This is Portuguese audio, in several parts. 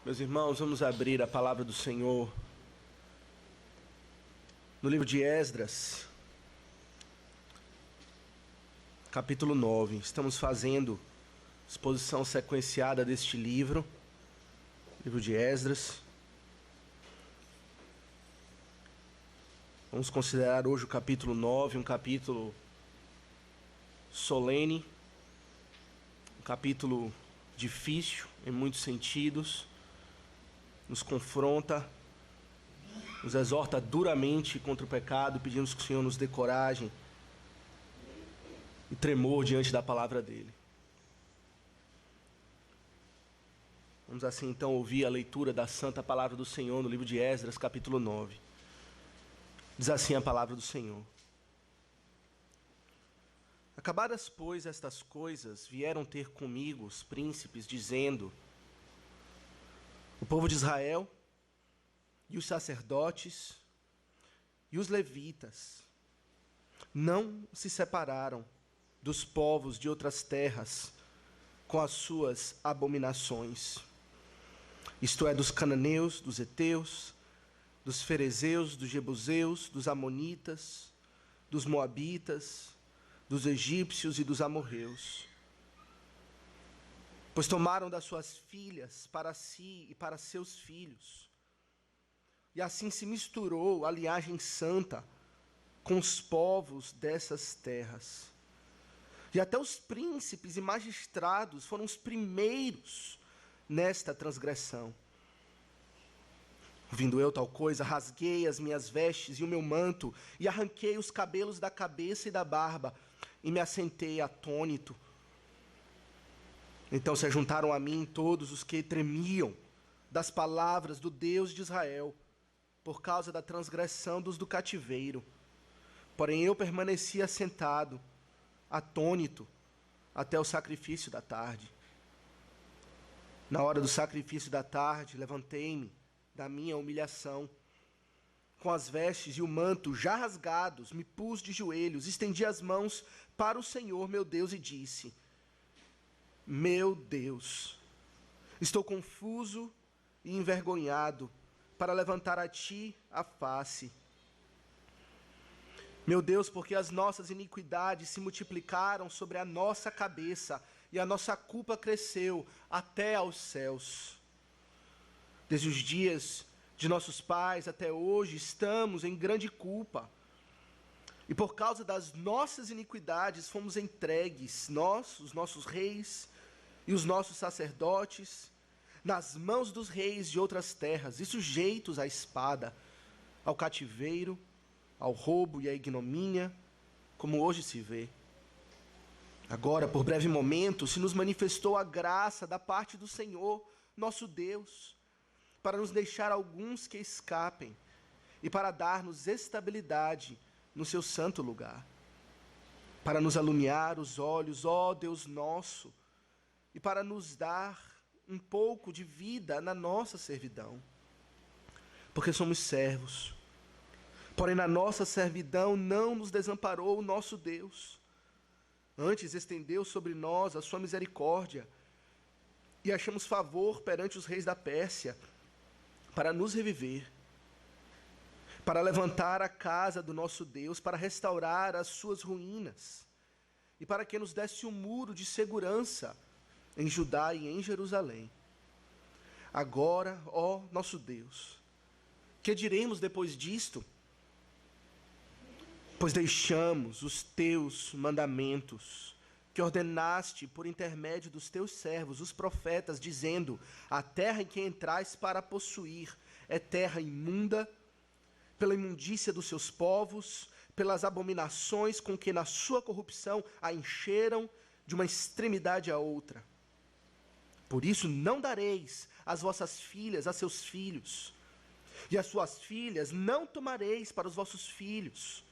Meus irmãos, vamos abrir a palavra do Senhor no livro de Esdras, capítulo 9. Estamos fazendo exposição sequenciada deste livro de Esdras. Vamos considerar hoje o capítulo 9, um capítulo solene, um capítulo difícil em muitos sentidos. Nos confronta, nos exorta duramente contra o pecado. Pedimos que o Senhor nos dê coragem e tremor diante da palavra dele. Vamos assim então ouvir a leitura da santa palavra do Senhor no livro de Esdras, capítulo 9. Diz assim a palavra do Senhor: Acabadas, pois, estas coisas, vieram ter comigo os príncipes, dizendo: o povo de Israel, e os sacerdotes, e os levitas, não se separaram dos povos de outras terras com as suas abominações, isto é, dos cananeus, dos heteus, dos ferezeus, dos jebuseus, dos amonitas, dos moabitas, dos egípcios e dos amorreus. Pois tomaram das suas filhas para si e para seus filhos. E assim se misturou a linhagem santa com os povos dessas terras. E até os príncipes e magistrados foram os primeiros nesta transgressão. Ouvindo eu tal coisa, rasguei as minhas vestes e o meu manto, e arranquei os cabelos da cabeça e da barba, e me assentei atônito. Então se juntaram a mim todos os que tremiam das palavras do Deus de Israel, por causa da transgressão dos do cativeiro. Porém eu permaneci assentado, atônito, até o sacrifício da tarde. Na hora do sacrifício da tarde, levantei-me da minha humilhação, com as vestes e o manto já rasgados, me pus de joelhos, estendi as mãos para o Senhor meu Deus e disse: meu Deus, estou confuso e envergonhado para levantar a ti a face. Meu Deus, porque as nossas iniquidades se multiplicaram sobre a nossa cabeça e a nossa culpa cresceu até aos céus. Desde os dias de nossos pais até hoje estamos em grande culpa. E por causa das nossas iniquidades fomos entregues, nós, os nossos reis e os nossos sacerdotes, nas mãos dos reis de outras terras, e sujeitos à espada, ao cativeiro, ao roubo e à ignomínia, como hoje se vê. Agora, por breve momento, se nos manifestou a graça da parte do Senhor, nosso Deus, para nos deixar alguns que escapem, e para dar-nos estabilidade no seu santo lugar, para nos alumiar os olhos, ó Deus nosso, e para nos dar um pouco de vida na nossa servidão, porque somos servos. Porém, na nossa servidão não nos desamparou o nosso Deus, antes estendeu sobre nós a sua misericórdia, e achamos favor perante os reis da Pérsia, para nos reviver, para levantar a casa do nosso Deus, para restaurar as suas ruínas, e para que nos desse um muro de segurança em Judá e em Jerusalém. Agora, ó nosso Deus, que diremos depois disto? Pois deixamos os teus mandamentos, que ordenaste por intermédio dos teus servos, os profetas, dizendo: a terra em que entrais para possuir é terra imunda, pela imundícia dos seus povos, pelas abominações com que na sua corrupção a encheram de uma extremidade a outra. Por isso não dareis as vossas filhas a seus filhos, e as suas filhas não tomareis para os vossos filhos,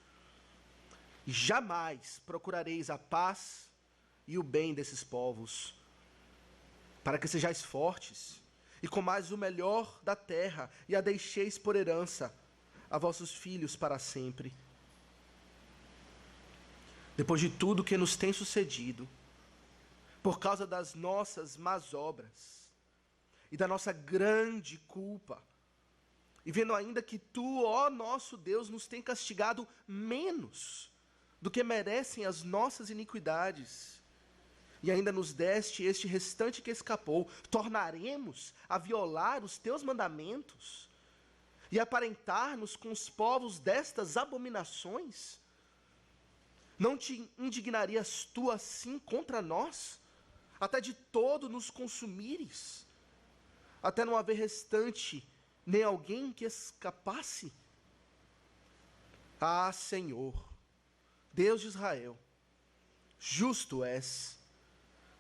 e jamais procurareis a paz e o bem desses povos, para que sejais fortes, e comais o melhor da terra, e a deixeis por herança a vossos filhos para sempre. Depois de tudo que nos tem sucedido, por causa das nossas más obras, e da nossa grande culpa. E vendo ainda que tu, ó nosso Deus, nos tem castigado menos do que merecem as nossas iniquidades, e ainda nos deste este restante que escapou, tornaremos a violar os teus mandamentos e aparentar-nos com os povos destas abominações? Não te indignarias tu assim contra nós, até de todo nos consumires, até não haver restante nem alguém que escapasse? Ah, Senhor, Deus de Israel, justo és,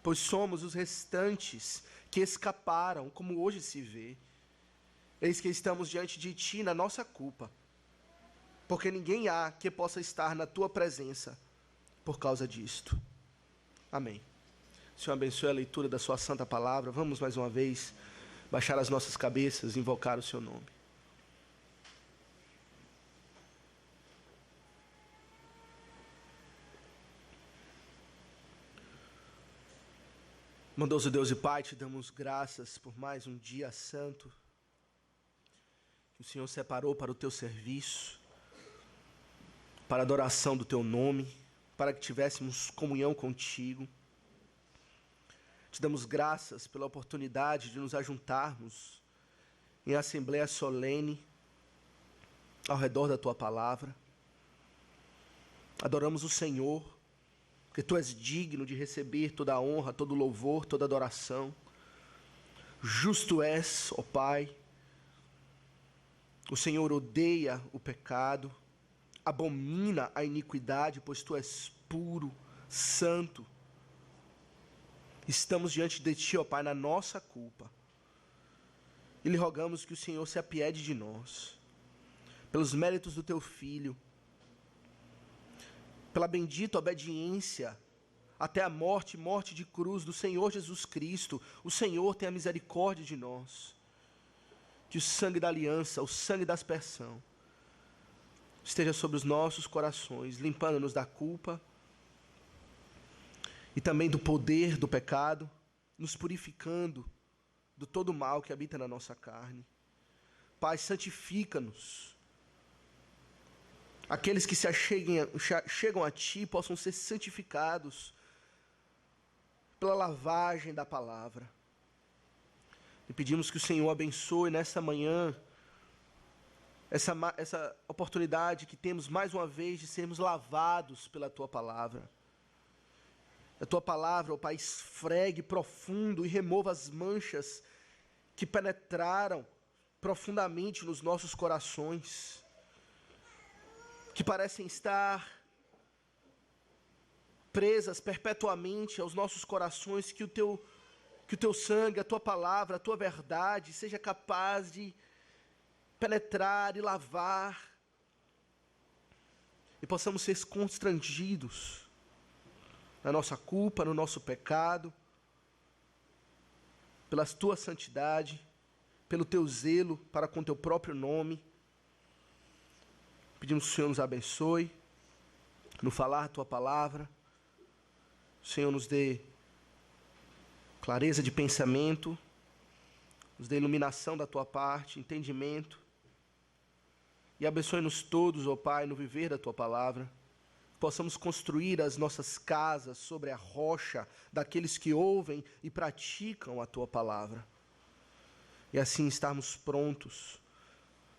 pois somos os restantes que escaparam, como hoje se vê. Eis que estamos diante de ti na nossa culpa, porque ninguém há que possa estar na tua presença por causa disto. Amém. Senhor, abençoe a leitura da sua santa palavra. Vamos mais uma vez baixar as nossas cabeças e invocar o seu nome. Bondoso Deus e Pai, te damos graças por mais um dia santo que o Senhor separou para o teu serviço, para a adoração do teu nome, para que tivéssemos comunhão contigo. Te damos graças pela oportunidade de nos ajuntarmos em assembleia solene ao redor da tua palavra. Adoramos o Senhor, porque tu és digno de receber toda a honra, todo o louvor, toda a adoração. Justo és, ó Pai. O Senhor odeia o pecado, abomina a iniquidade, pois tu és puro, santo. Estamos diante de ti, ó Pai, na nossa culpa, e lhe rogamos que o Senhor se apiede de nós, pelos méritos do teu Filho, pela bendita obediência até a morte de cruz do Senhor Jesus Cristo. O Senhor tenha misericórdia de nós, que o sangue da aliança, o sangue da aspersão, esteja sobre os nossos corações, limpando-nos da culpa e também do poder do pecado, nos purificando do todo o mal que habita na nossa carne. Pai, santifica-nos. Aqueles que chegam a Ti possam ser santificados pela lavagem da palavra. E pedimos que o Senhor abençoe nesta manhã essa oportunidade que temos mais uma vez de sermos lavados pela Tua palavra. A Tua palavra, ó Pai, esfregue profundo e remova as manchas que penetraram profundamente nos nossos corações, que parecem estar presas perpetuamente aos nossos corações, que o teu sangue, a tua palavra, a tua verdade seja capaz de penetrar e lavar, e possamos ser constrangidos na nossa culpa, no nosso pecado, pela tua santidade, pelo teu zelo para com teu próprio nome. Pedimos que o Senhor nos abençoe no falar a tua palavra. O Senhor nos dê clareza de pensamento, nos dê iluminação da tua parte, entendimento. E abençoe-nos todos, ó Pai, no viver da tua palavra. Possamos construir as nossas casas sobre a rocha daqueles que ouvem e praticam a tua palavra. E assim estarmos prontos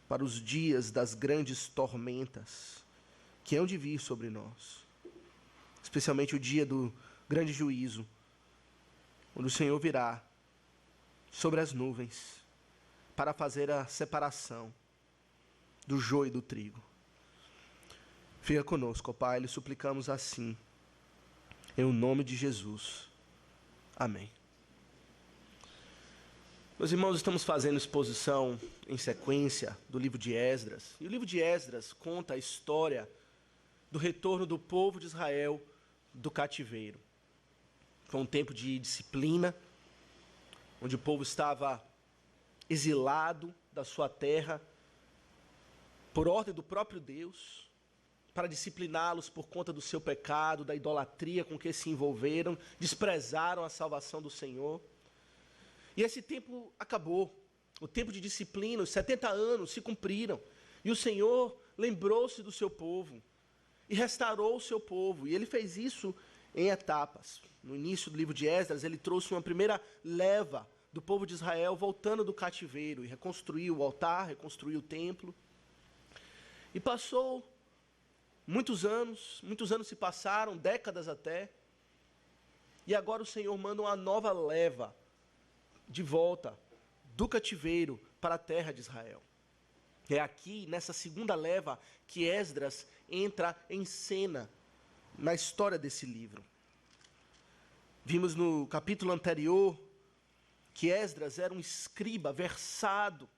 para os dias das grandes tormentas que hão de vir sobre nós, especialmente o dia do grande juízo, onde o Senhor virá sobre as nuvens para fazer a separação do joio e do trigo. Fica conosco, ó Pai, lhe suplicamos assim, em o nome de Jesus. Amém. Meus irmãos, estamos fazendo exposição em sequência do livro de Esdras. E o livro de Esdras conta a história do retorno do povo de Israel do cativeiro. Foi um tempo de disciplina, onde o povo estava exilado da sua terra, por ordem do próprio Deus, para discipliná-los por conta do seu pecado, da idolatria com que se envolveram, desprezaram a salvação do Senhor. E esse tempo acabou. O tempo de disciplina, os 70 anos se cumpriram. E o Senhor lembrou-se do seu povo e restaurou o seu povo. E ele fez isso em etapas. No início do livro de Esdras, ele trouxe uma primeira leva do povo de Israel voltando do cativeiro e reconstruiu o altar, reconstruiu o templo. E passou muitos anos se passaram, décadas até, e agora o Senhor manda uma nova leva de volta do cativeiro para a terra de Israel. É aqui, nessa segunda leva, que Esdras entra em cena na história desse livro. Vimos no capítulo anterior que Esdras era um escriba versado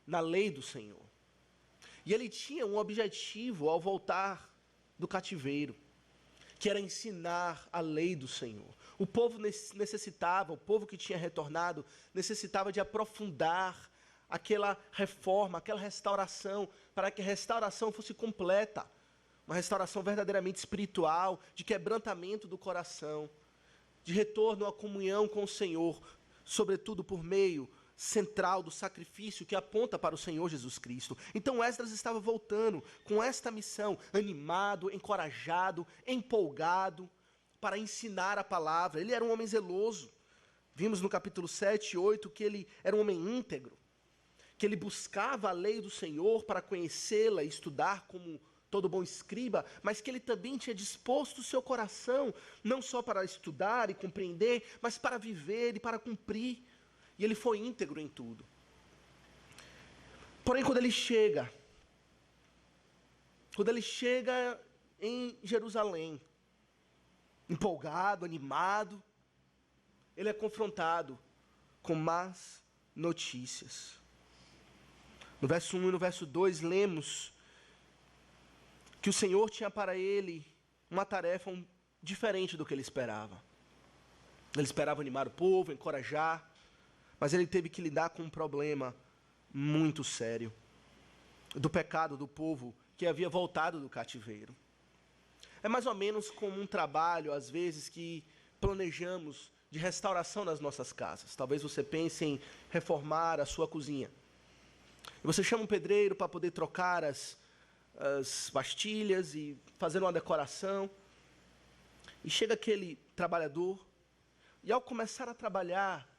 na lei do Senhor. E ele tinha um objetivo ao voltar do cativeiro, que era ensinar a lei do Senhor. O povo necessitava, o povo que tinha retornado, necessitava de aprofundar aquela reforma, aquela restauração, para que a restauração fosse completa. Uma restauração verdadeiramente espiritual, de quebrantamento do coração, de retorno à comunhão com o Senhor, sobretudo por meio central do sacrifício que aponta para o Senhor Jesus Cristo. Então Esdras estava voltando com esta missão, animado, encorajado, empolgado, para ensinar a palavra. Ele era um homem zeloso. Vimos no capítulo 7 e 8 que ele era um homem íntegro, que ele buscava a lei do Senhor para conhecê-la e estudar como todo bom escriba, mas que ele também tinha disposto o seu coração, não só para estudar e compreender, mas para viver e para cumprir. E ele foi íntegro em tudo. Porém, quando ele chega em Jerusalém, empolgado, animado, ele é confrontado com más notícias. No verso 1 e no verso 2, lemos que o Senhor tinha para ele uma tarefa diferente do que ele esperava. Ele esperava animar o povo, encorajar, mas ele teve que lidar com um problema muito sério, do pecado do povo que havia voltado do cativeiro. É mais ou menos como um trabalho, às vezes, que planejamos de restauração nas nossas casas. Talvez você pense em reformar a sua cozinha. E você chama um pedreiro para poder trocar as pastilhas e fazer uma decoração. E chega aquele trabalhador, e ao começar a trabalhar,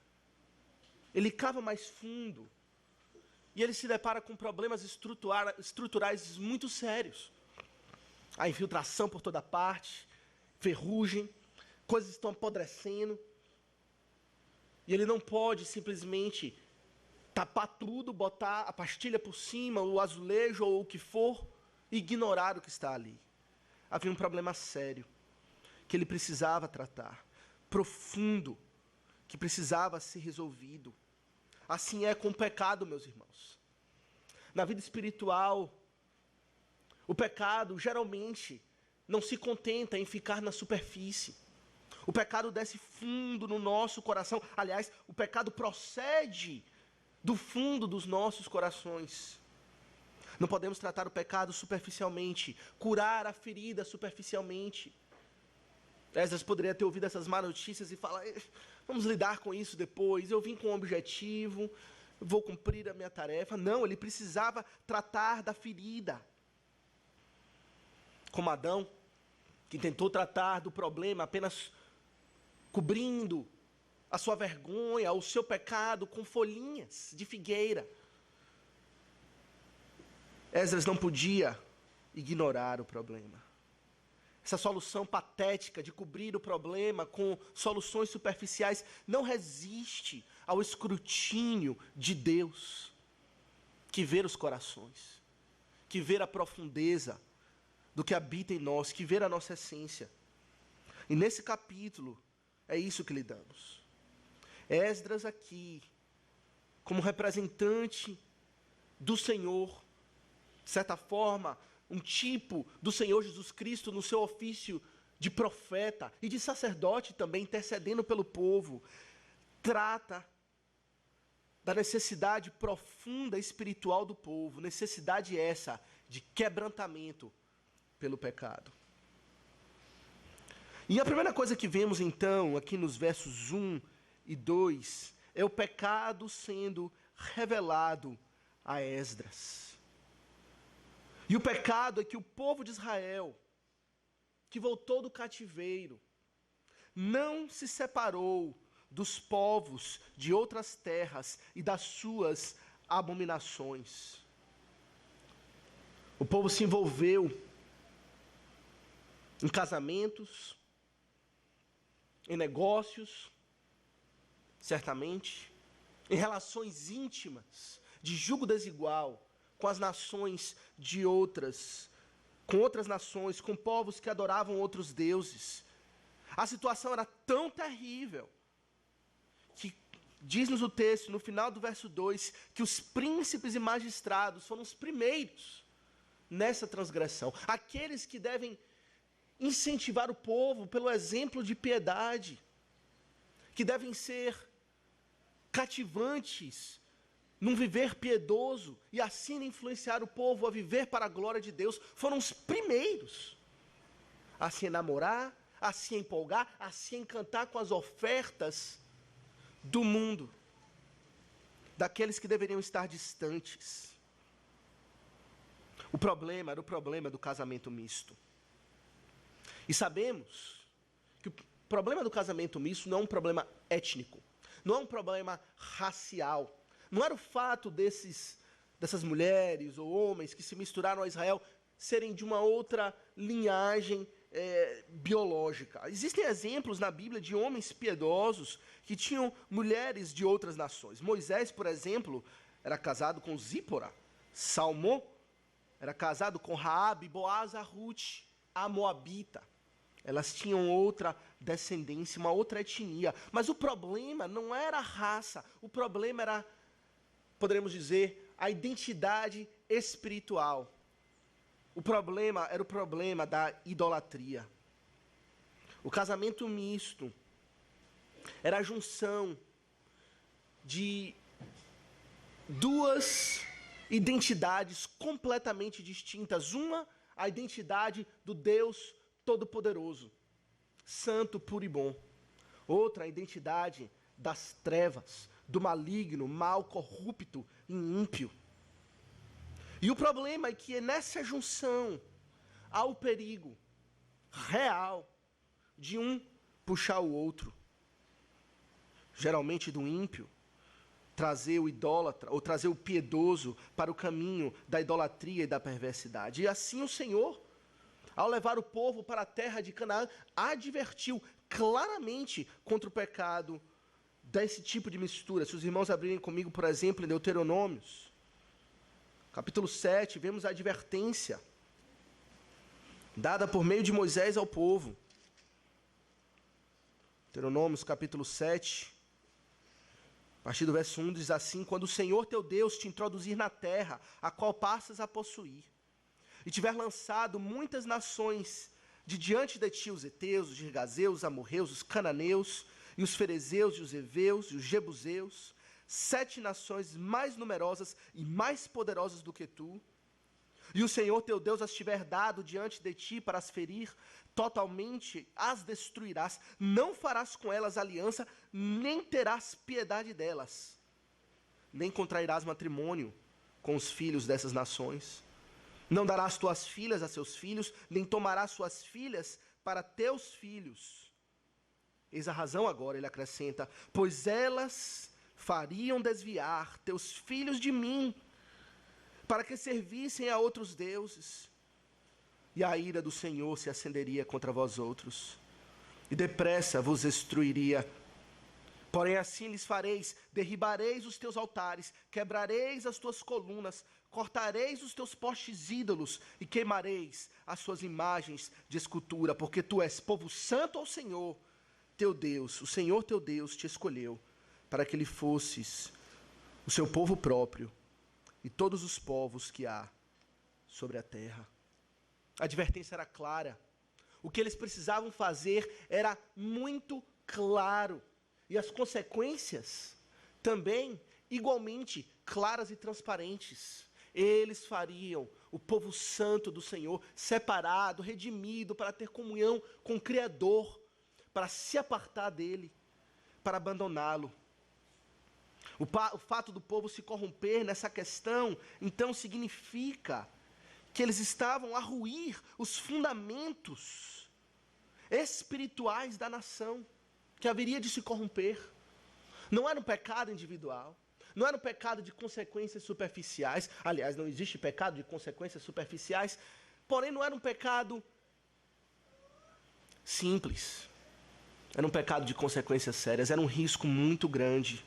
ele cava mais fundo, e ele se depara com problemas estruturais muito sérios. A infiltração por toda parte, ferrugem, coisas estão apodrecendo, e ele não pode simplesmente tapar tudo, botar a pastilha por cima, o azulejo ou o que for, e ignorar o que está ali. Havia um problema sério, que ele precisava tratar, profundo, que precisava ser resolvido. Assim é com o pecado, meus irmãos. Na vida espiritual, o pecado geralmente não se contenta em ficar na superfície. O pecado desce fundo no nosso coração. Aliás, o pecado procede do fundo dos nossos corações. Não podemos tratar o pecado superficialmente, curar a ferida superficialmente. Esdras poderia ter ouvido essas más notícias e falar: vamos lidar com isso depois, eu vim com um objetivo, vou cumprir a minha tarefa. Não, ele precisava tratar da ferida. Como Adão, que tentou tratar do problema apenas cobrindo a sua vergonha, o seu pecado com folhinhas de figueira. Esdras não podia ignorar o problema. Essa solução patética de cobrir o problema com soluções superficiais não resiste ao escrutínio de Deus, que vê os corações, que vê a profundeza do que habita em nós, que vê a nossa essência. E nesse capítulo, é isso que lidamos. Esdras aqui, como representante do Senhor, de certa forma, um tipo do Senhor Jesus Cristo no seu ofício de profeta e de sacerdote também, intercedendo pelo povo, trata da necessidade profunda espiritual do povo, necessidade essa de quebrantamento pelo pecado. E a primeira coisa que vemos então, aqui nos versos 1 e 2, é o pecado sendo revelado a Esdras. E o pecado é que o povo de Israel, que voltou do cativeiro, não se separou dos povos de outras terras e das suas abominações. O povo se envolveu em casamentos, em negócios, certamente, em relações íntimas, de jugo desigual, com as nações de outras, com outras nações, com povos que adoravam outros deuses. A situação era tão terrível que diz-nos o texto, no final do verso 2, que os príncipes e magistrados foram os primeiros nessa transgressão. Aqueles que devem incentivar o povo pelo exemplo de piedade, que devem ser cativantes num viver piedoso e assim influenciar o povo a viver para a glória de Deus, foram os primeiros a se enamorar, a se empolgar, a se encantar com as ofertas do mundo, daqueles que deveriam estar distantes. O problema era o problema do casamento misto. E sabemos que o problema do casamento misto não é um problema étnico, não é um problema racial. Não era o fato dessas mulheres ou homens que se misturaram a Israel serem de uma outra linhagem biológica. Existem exemplos na Bíblia de homens piedosos que tinham mulheres de outras nações. Moisés, por exemplo, era casado com Zípora. Salmão era casado com Raabe, Boaz, a Ruth, a Moabita. Elas tinham outra descendência, uma outra etnia. Mas o problema não era a raça, o problema era, poderíamos dizer, a identidade espiritual. O problema era o problema da idolatria. O casamento misto era a junção de duas identidades completamente distintas. Uma, a identidade do Deus Todo-Poderoso, santo, puro e bom. Outra, a identidade das trevas, do maligno, mal, corrupto e ímpio. E o problema é que nessa junção há o perigo real de um puxar o outro. Geralmente do ímpio, trazer o idólatra, ou trazer o piedoso para o caminho da idolatria e da perversidade. E assim o Senhor, ao levar o povo para a terra de Canaã, advertiu claramente contra o pecado desse tipo de mistura. Se os irmãos abrirem comigo, por exemplo, em Deuteronômios, capítulo 7, vemos a advertência dada por meio de Moisés ao povo. Deuteronômios, capítulo 7, a partir do verso 1, diz assim: quando o Senhor teu Deus te introduzir na terra, a qual passas a possuir, e tiver lançado muitas nações de diante de ti, os heteus, os girgazeus, os amorreus, os cananeus, e os ferezeus, e os heveus, e os jebuseus, 7 nações mais numerosas e mais poderosas do que tu, e o Senhor teu Deus as tiver dado diante de ti para as ferir, totalmente as destruirás, não farás com elas aliança, nem terás piedade delas, nem contrairás matrimônio com os filhos dessas nações. Não darás tuas filhas a seus filhos, nem tomarás suas filhas para teus filhos. Eis a razão agora, ele acrescenta, pois elas fariam desviar teus filhos de mim, para que servissem a outros deuses. E a ira do Senhor se acenderia contra vós outros, e depressa vos destruiria. Porém assim lhes fareis, derribareis os teus altares, quebrareis as tuas colunas, cortareis os teus postes ídolos, e queimareis as suas imagens de escultura, porque tu és povo santo ao Senhor, teu Deus. O Senhor teu Deus te escolheu, para que ele fosses o seu povo próprio, e todos os povos que há sobre a terra. A advertência era clara. O que eles precisavam fazer era muito claro. E as consequências também igualmente claras e transparentes. Eles fariam o povo santo do Senhor, separado, redimido, para ter comunhão com o Criador, para se apartar dele, para abandoná-lo. O fato do povo se corromper nessa questão, então, significa que eles estavam a ruir os fundamentos espirituais da nação, que haveria de se corromper. Não era um pecado individual, não era um pecado de consequências superficiais. Aliás, não existe pecado de consequências superficiais, porém não era um pecado simples. Era um pecado de consequências sérias, era um risco muito grande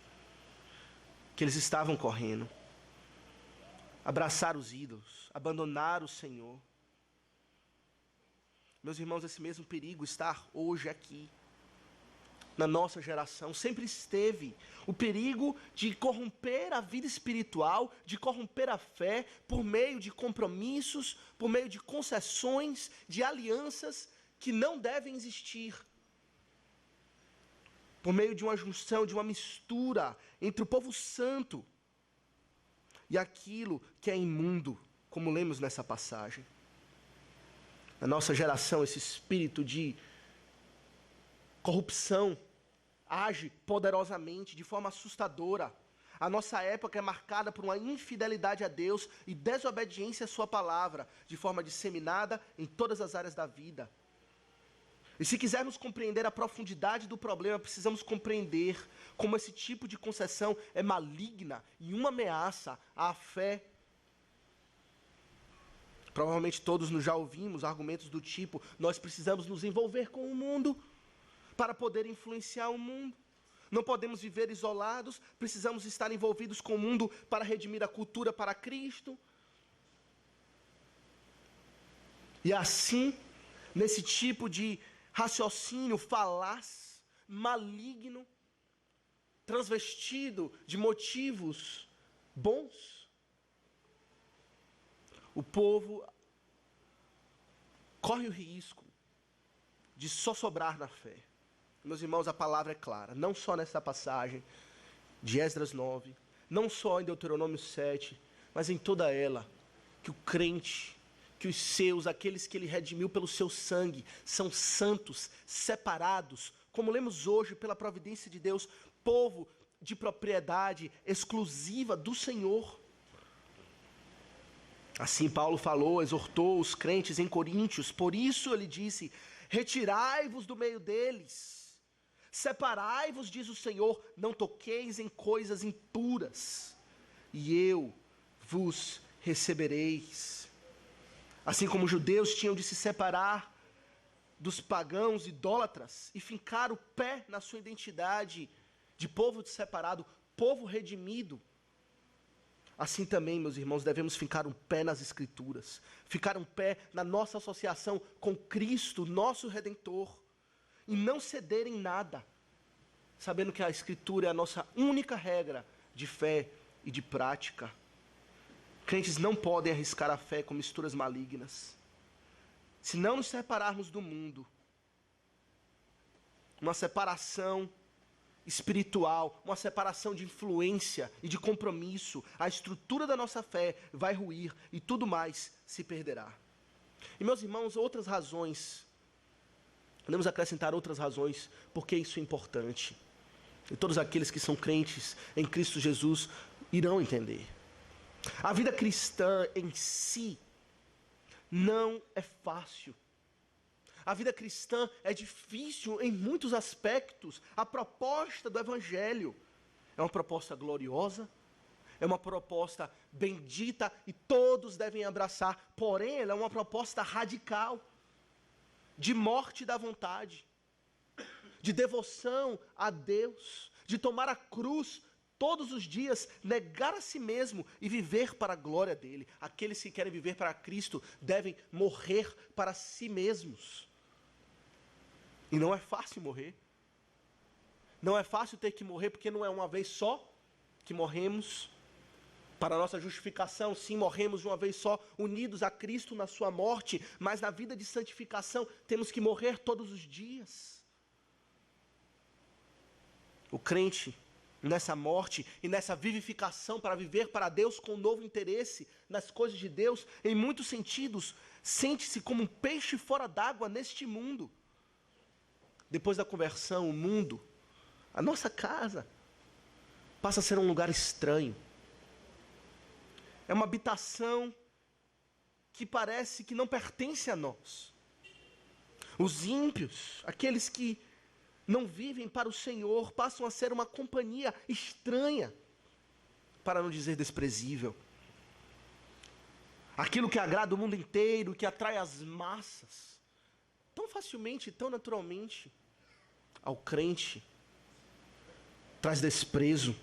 que eles estavam correndo. Abraçar os ídolos, abandonar o Senhor. Meus irmãos, esse mesmo perigo está hoje aqui, na nossa geração. Sempre esteve o perigo de corromper a vida espiritual, de corromper a fé, por meio de compromissos, por meio de concessões, de alianças que não devem existir. Por meio de uma junção, de uma mistura entre o povo santo e aquilo que é imundo, como lemos nessa passagem. Na nossa geração, esse espírito de corrupção age poderosamente, de forma assustadora. A nossa época é marcada por uma infidelidade a Deus e desobediência à sua palavra, de forma disseminada em todas as áreas da vida. E se quisermos compreender a profundidade do problema, precisamos compreender como esse tipo de concessão é maligna e uma ameaça à fé. Provavelmente todos já ouvimos argumentos do tipo: nós precisamos nos envolver com o mundo para poder influenciar o mundo. Não podemos viver isolados, precisamos estar envolvidos com o mundo para redimir a cultura para Cristo. E assim, nesse tipo de raciocínio falaz, maligno, transvestido de motivos bons, o povo corre o risco de só sobrar na fé. Meus irmãos, a palavra é clara, não só nessa passagem de Esdras 9, não só em Deuteronômio 7, mas em toda ela, que o crente, que os seus, aqueles que ele redimiu pelo seu sangue, são santos, separados, como lemos hoje, pela providência de Deus, povo de propriedade exclusiva do Senhor. Assim Paulo falou, exortou os crentes em Coríntios, por isso ele disse: retirai-vos do meio deles, separai-vos, diz o Senhor, não toqueis em coisas impuras, e eu vos recebereis. Assim como os judeus tinham de se separar dos pagãos idólatras e fincar o pé na sua identidade de povo separado, povo redimido, assim também, meus irmãos, devemos fincar um pé nas Escrituras, ficar um pé na nossa associação com Cristo, nosso Redentor, e não ceder em nada, sabendo que a Escritura é a nossa única regra de fé e de prática. Crentes não podem arriscar a fé com misturas malignas. Se não nos separarmos do mundo, uma separação espiritual, uma separação de influência e de compromisso, a estrutura da nossa fé vai ruir e tudo mais se perderá. E meus irmãos, outras razões, podemos acrescentar outras razões porque isso é importante. E todos aqueles que são crentes em Cristo Jesus irão entender. A vida cristã em si não é fácil. A vida cristã é difícil em muitos aspectos. A proposta do Evangelho é uma proposta gloriosa, é uma proposta bendita e todos devem abraçar. Porém, ela é uma proposta radical, de morte da vontade, de devoção a Deus, de tomar a cruz todos os dias, negar a si mesmo e viver para a glória dele. Aqueles que querem viver para Cristo devem morrer para si mesmos. E não é fácil morrer. Não é fácil ter que morrer, porque não é uma vez só que morremos para a nossa justificação. Sim, morremos de uma vez só, unidos a Cristo na sua morte, mas na vida de santificação temos que morrer todos os dias. O crente, nessa morte e nessa vivificação para viver para Deus com um novo interesse nas coisas de Deus, em muitos sentidos, sente-se como um peixe fora d'água neste mundo. Depois da conversão, o mundo, a nossa casa, passa a ser um lugar estranho. É uma habitação que parece que não pertence a nós. Os ímpios, aqueles que não vivem para o Senhor, passam a ser uma companhia estranha, para não dizer desprezível. Aquilo que agrada o mundo inteiro, que atrai as massas, tão facilmente, tão naturalmente, ao crente, traz desprezo.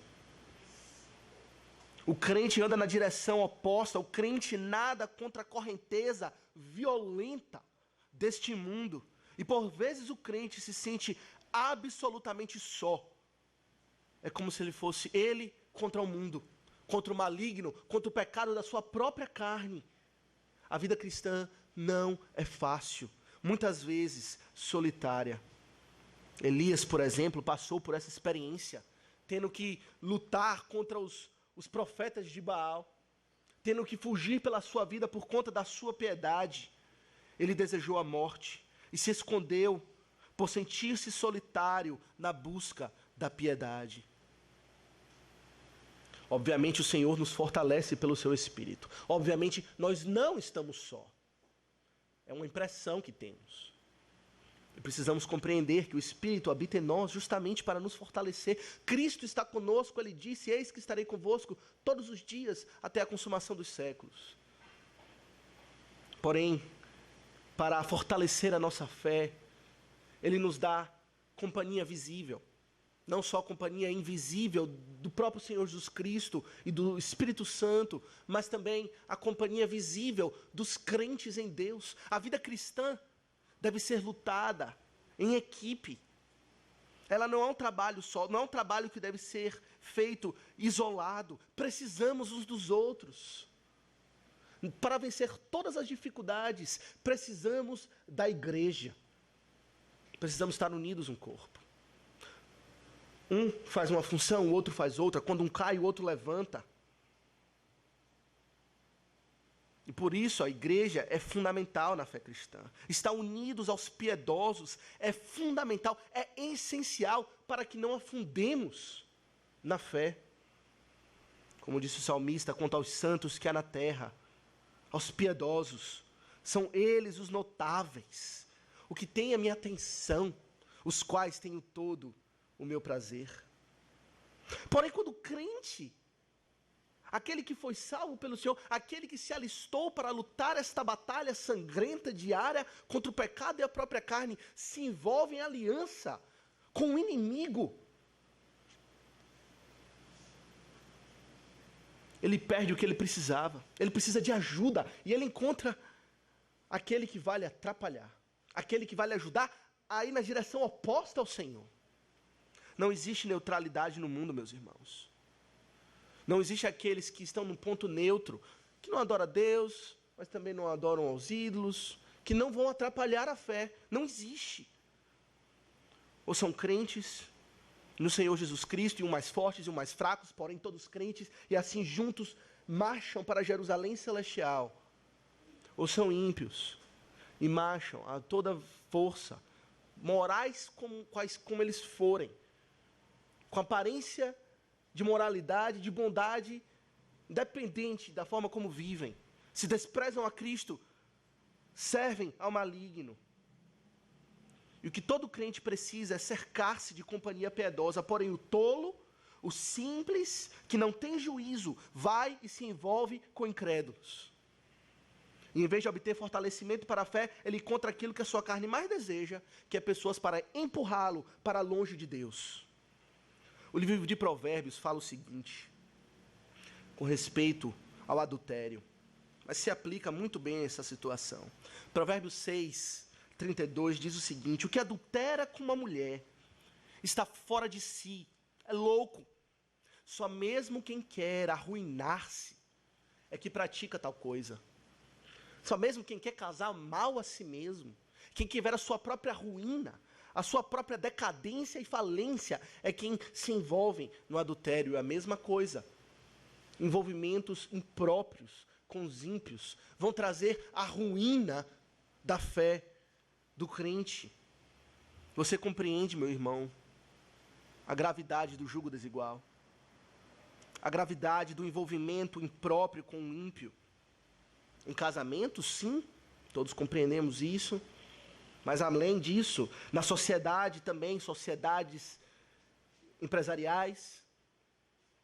O crente anda na direção oposta, o crente nada contra a correnteza violenta deste mundo. E por vezes o crente se sente absolutamente só. É como se ele fosse ele contra o mundo, contra o maligno, contra o pecado da sua própria carne. A vida cristã não é fácil, muitas vezes solitária. Elias, por exemplo, passou por essa experiência, tendo que lutar contra os profetas de Baal, tendo que fugir pela sua vida por conta da sua piedade. Ele desejou a morte e se escondeu por sentir-se solitário na busca da piedade. Obviamente o Senhor nos fortalece pelo seu Espírito. Obviamente nós não estamos só. É uma impressão que temos. E precisamos compreender que o Espírito habita em nós justamente para nos fortalecer. Cristo está conosco, Ele disse, eis que estarei convosco todos os dias até a consumação dos séculos. Porém, para fortalecer a nossa fé, Ele nos dá companhia visível. Não só a companhia invisível do próprio Senhor Jesus Cristo e do Espírito Santo, mas também a companhia visível dos crentes em Deus. A vida cristã deve ser lutada em equipe. Ela não é um trabalho só, não é um trabalho que deve ser feito isolado. Precisamos uns dos outros. Para vencer todas as dificuldades, precisamos da igreja. Precisamos estar unidos um corpo. Um faz uma função, o outro faz outra. Quando um cai, o outro levanta. E por isso a igreja é fundamental na fé cristã. Estar unidos aos piedosos é fundamental, é essencial para que não afundemos na fé. Como disse o salmista, quanto aos santos que há na terra, aos piedosos, são eles os notáveis, o que tem a minha atenção, os quais tenho todo o meu prazer. Porém, quando o crente, aquele que foi salvo pelo Senhor, aquele que se alistou para lutar esta batalha sangrenta diária contra o pecado e a própria carne, se envolve em aliança com o inimigo, ele perde o que ele precisava. Ele precisa de ajuda e ele encontra aquele que vai lhe atrapalhar, aquele que vai lhe ajudar a ir na direção oposta ao Senhor. Não existe neutralidade no mundo, meus irmãos. Não existe aqueles que estão num ponto neutro, que não adoram a Deus, mas também não adoram aos ídolos, que não vão atrapalhar a fé. Não existe. Ou são crentes no Senhor Jesus Cristo, e um mais fortes e um mais fracos, porém todos crentes, e assim juntos marcham para Jerusalém celestial. Ou são ímpios, e marcham a toda força, morais como eles forem, com aparência de moralidade, de bondade, independente da forma como vivem. Se desprezam a Cristo, servem ao maligno. E o que todo crente precisa é cercar-se de companhia piedosa, porém o tolo, o simples, que não tem juízo, vai e se envolve com incrédulos. E em vez de obter fortalecimento para a fé, ele encontra aquilo que a sua carne mais deseja, que é pessoas para empurrá-lo para longe de Deus. O livro de Provérbios fala o seguinte, com respeito ao adultério, mas se aplica muito bem a essa situação. Provérbios 6, 32 diz o seguinte: o que adultera com uma mulher está fora de si, é louco. Só mesmo quem quer arruinar-se é que pratica tal coisa. Só mesmo quem quer casar mal a si mesmo, quem quer ver a sua própria ruína, a sua própria decadência e falência, é quem se envolve no adultério. É a mesma coisa. Envolvimentos impróprios com os ímpios vão trazer a ruína da fé do crente. Você compreende, meu irmão, a gravidade do jugo desigual? a gravidade do envolvimento impróprio com o ímpio. Em casamento, sim, todos compreendemos isso, mas além disso, na sociedade também, sociedades empresariais,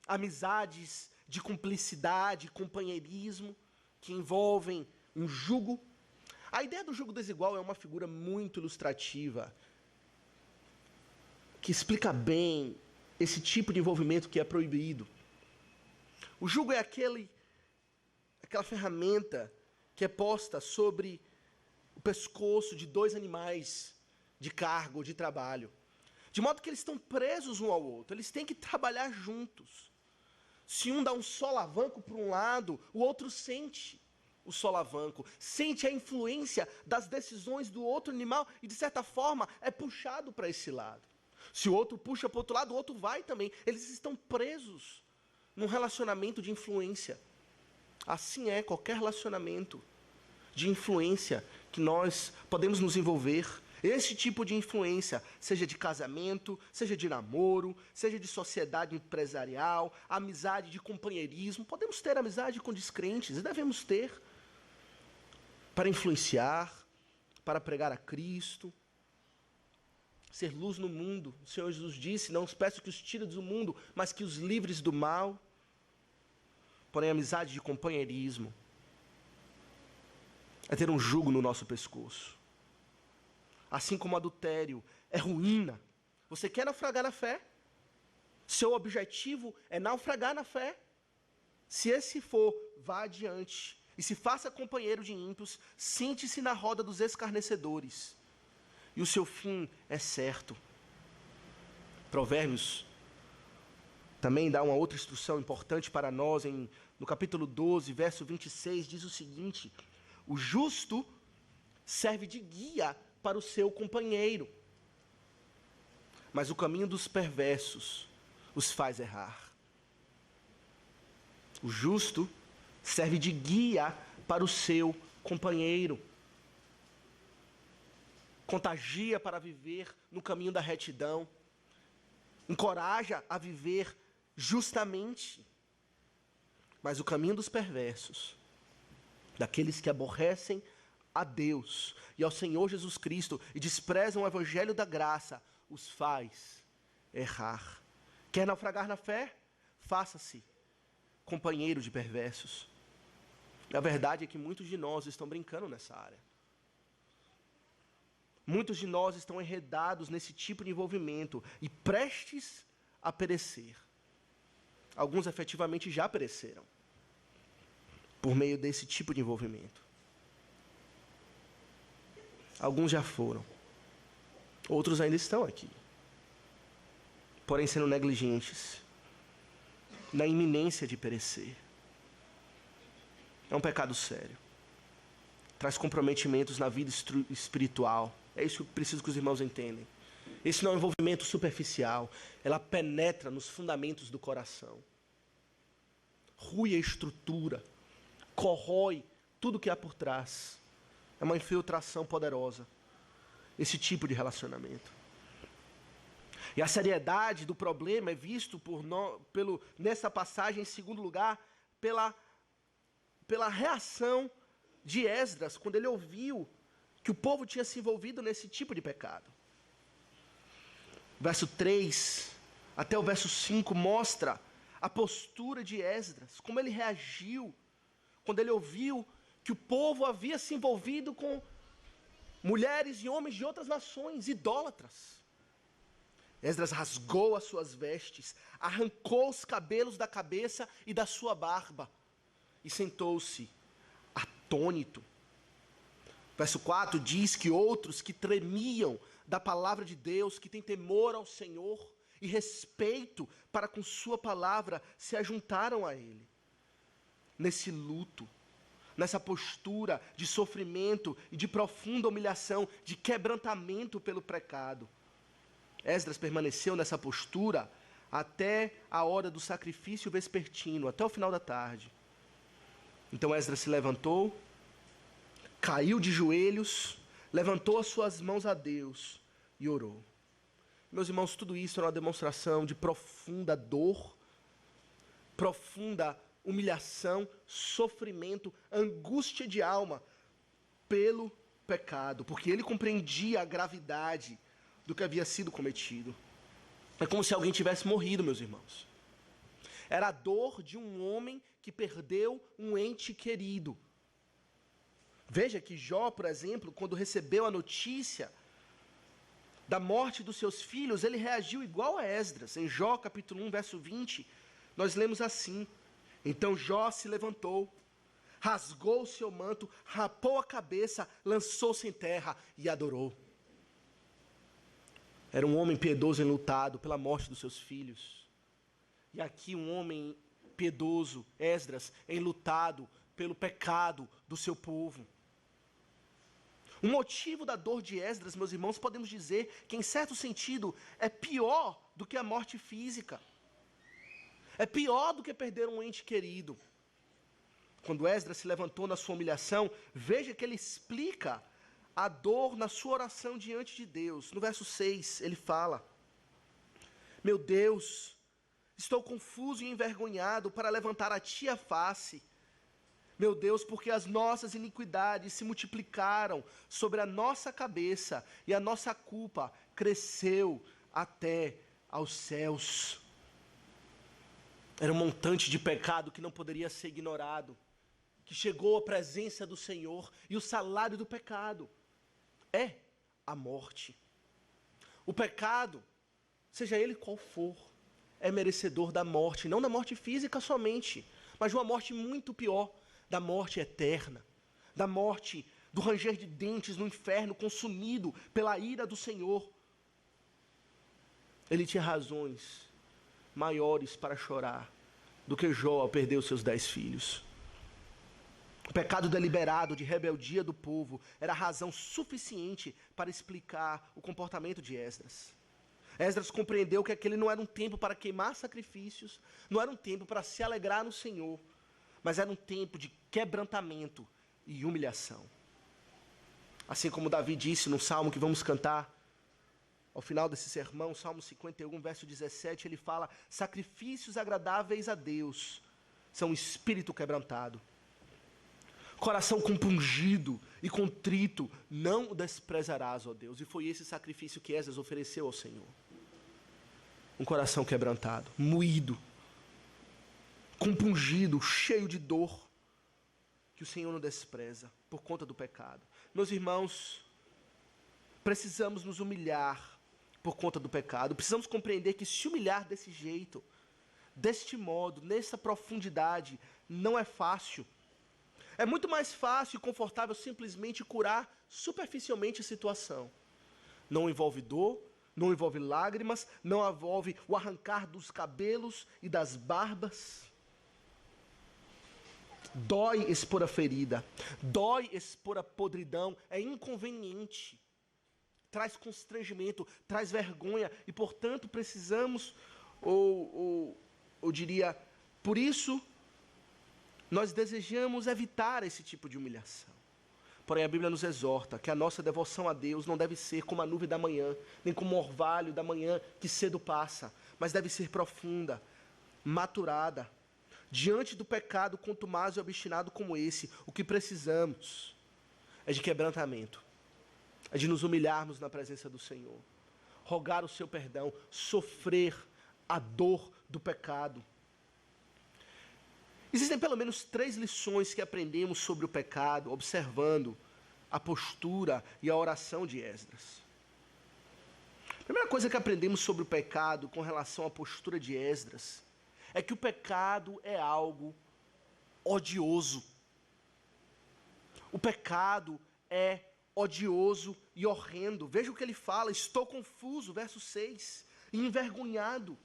amizades de cumplicidade, companheirismo, que envolvem um jugo. A ideia do jugo desigual é uma figura muito ilustrativa, que explica bem esse tipo de envolvimento que é proibido. O jugo é aquela ferramenta que é posta sobre o pescoço de dois animais de cargo, de trabalho, de modo que eles estão presos um ao outro, eles têm que trabalhar juntos. Se um dá um solavanco para um lado, o outro sente o solavanco, sente a influência das decisões do outro animal e, de certa forma, é puxado para esse lado. Se o outro puxa para o outro lado, o outro vai também. Eles estão presos num relacionamento de influência. Assim é qualquer relacionamento de influência que nós podemos nos envolver. Esse tipo de influência, seja de casamento, seja de namoro, seja de sociedade empresarial, amizade de companheirismo. Podemos ter amizade com descrentes, e devemos ter, para influenciar, para pregar a Cristo, ser luz no mundo. O Senhor Jesus disse, não os peço que os tire do mundo, mas que os livres do mal. Porém, amizade de companheirismo é ter um jugo no nosso pescoço. Assim como adultério é ruína. Você quer naufragar na fé? Seu objetivo é naufragar na fé? Se esse for, vá adiante. E se faça companheiro de ímpios, sente-se na roda dos escarnecedores. E o seu fim é certo. Provérbios também dá uma outra instrução importante para nós, no capítulo 12, verso 26, diz o seguinte: o justo serve de guia para o seu companheiro, mas o caminho dos perversos os faz errar. O justo serve de guia para o seu companheiro, contagia para viver no caminho da retidão, encoraja a viver justamente. Mas o caminho dos perversos, daqueles que aborrecem a Deus e ao Senhor Jesus Cristo e desprezam o evangelho da graça, os faz errar. Quer naufragar na fé? Faça-se companheiro de perversos. A verdade é que muitos de nós estão brincando nessa área. Muitos de nós estão enredados nesse tipo de envolvimento e prestes a perecer. Alguns efetivamente já pereceram por meio desse tipo de envolvimento. Alguns já foram. Outros ainda estão aqui, porém sendo negligentes, na iminência de perecer. É um pecado sério. Traz comprometimentos na vida espiritual. É isso que eu preciso que os irmãos entendam. Esse não é um envolvimento superficial. Ela penetra nos fundamentos do coração. Rui a estrutura. Corrói tudo que há por trás. É uma infiltração poderosa. Esse tipo de relacionamento. E a seriedade do problema é visto nessa passagem, em segundo lugar, pela reação de Esdras, quando ele ouviu que o povo tinha se envolvido nesse tipo de pecado. Verso 3 até o verso 5 mostra a postura de Esdras, como ele reagiu quando ele ouviu que o povo havia se envolvido com mulheres e homens de outras nações, idólatras. Esdras rasgou as suas vestes, arrancou os cabelos da cabeça e da sua barba, e sentou-se atônito. Verso 4 diz que outros que tremiam da palavra de Deus, que têm temor ao Senhor e respeito para com sua palavra, se ajuntaram a ele. Nesse luto, nessa postura de sofrimento e de profunda humilhação, de quebrantamento pelo pecado. Esdras permaneceu nessa postura até a hora do sacrifício vespertino, até o final da tarde. Então Esdras se levantou, caiu de joelhos, levantou as suas mãos a Deus e orou. Meus irmãos, tudo isso é uma demonstração de profunda dor, profunda humilhação, sofrimento, angústia de alma pelo pecado, porque ele compreendia a gravidade do que havia sido cometido. É como se alguém tivesse morrido, meus irmãos. Era a dor de um homem que perdeu um ente querido. Veja que Jó, por exemplo, quando recebeu a notícia da morte dos seus filhos, ele reagiu igual a Esdras. Em Jó, capítulo 1, verso 20, nós lemos assim: então Jó se levantou, rasgou o seu manto, rapou a cabeça, lançou-se em terra e adorou. Era um homem piedoso enlutado pela morte dos seus filhos. E aqui um homem piedoso, Esdras, enlutado pelo pecado do seu povo. O motivo da dor de Esdras, meus irmãos, podemos dizer que, em certo sentido, é pior do que a morte física. É pior do que perder um ente querido. Quando Esdras se levantou na sua humilhação, veja que ele explica a dor na sua oração diante de Deus. No verso 6, ele fala: meu Deus, estou confuso e envergonhado para levantar a ti a face. Meu Deus, porque as nossas iniquidades se multiplicaram sobre a nossa cabeça e a nossa culpa cresceu até aos céus. Era um montante de pecado que não poderia ser ignorado, que chegou à presença do Senhor, e o salário do pecado é a morte. O pecado, seja ele qual for, é merecedor da morte, não da morte física somente, mas de uma morte muito pior, da morte eterna, da morte do ranger de dentes no inferno, consumido pela ira do Senhor. Ele tinha razões maiores para chorar do que Jó ao perder os seus 10 filhos. O pecado deliberado de rebeldia do povo era razão suficiente para explicar o comportamento de Esdras. Esdras compreendeu que aquele não era um tempo para queimar sacrifícios, não era um tempo para se alegrar no Senhor, mas era um tempo de quebrantamento e humilhação. Assim como Davi disse no salmo que vamos cantar ao final desse sermão, Salmo 51, verso 17, ele fala: sacrifícios agradáveis a Deus são espírito quebrantado. Coração compungido e contrito não o desprezarás, ó Deus. E foi esse sacrifício que Esdras ofereceu ao Senhor. Um coração quebrantado, moído, compungido, cheio de dor, que o Senhor não despreza por conta do pecado. Meus irmãos, precisamos nos humilhar por conta do pecado. Precisamos compreender que se humilhar desse jeito, deste modo, nessa profundidade, não é fácil. É muito mais fácil e confortável simplesmente curar superficialmente a situação. Não envolve dor, não envolve lágrimas, não envolve o arrancar dos cabelos e das barbas. Dói expor a ferida, dói expor a podridão, é inconveniente, traz constrangimento, traz vergonha, e portanto precisamos, eu diria, por isso, nós desejamos evitar esse tipo de humilhação. Porém, a Bíblia nos exorta que a nossa devoção a Deus não deve ser como a nuvem da manhã, nem como o orvalho da manhã que cedo passa, mas deve ser profunda, maturada. Diante do pecado contumaz e obstinado como esse, o que precisamos é de quebrantamento, é de nos humilharmos na presença do Senhor, rogar o seu perdão, sofrer a dor do pecado. Existem pelo menos 3 lições que aprendemos sobre o pecado, observando a postura e a oração de Esdras. A primeira coisa que aprendemos sobre o pecado com relação à postura de Esdras é que o pecado é algo odioso. O pecado é odioso e horrendo. Veja o que ele fala: estou confuso, verso 6, e envergonhado.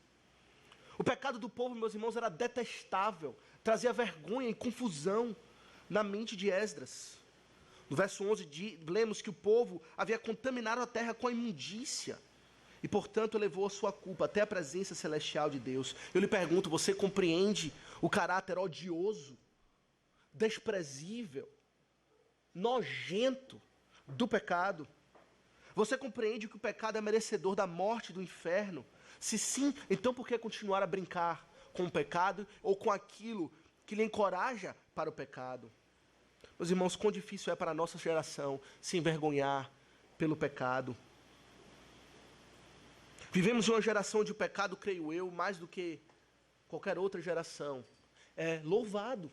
O pecado do povo, meus irmãos, era detestável, trazia vergonha e confusão na mente de Esdras. No verso 11, lemos que o povo havia contaminado a terra com a imundícia, e portanto levou a sua culpa até a presença celestial de Deus. Eu lhe pergunto, você compreende o caráter odioso, desprezível, nojento do pecado? Você compreende que o pecado é merecedor da morte, do inferno? Se sim, então por que continuar a brincar com o pecado ou com aquilo que lhe encoraja para o pecado. Meus irmãos, quão difícil é para a nossa geração se envergonhar pelo pecado. Vivemos em uma geração onde o pecado, creio eu, mais do que qualquer outra geração, é louvado.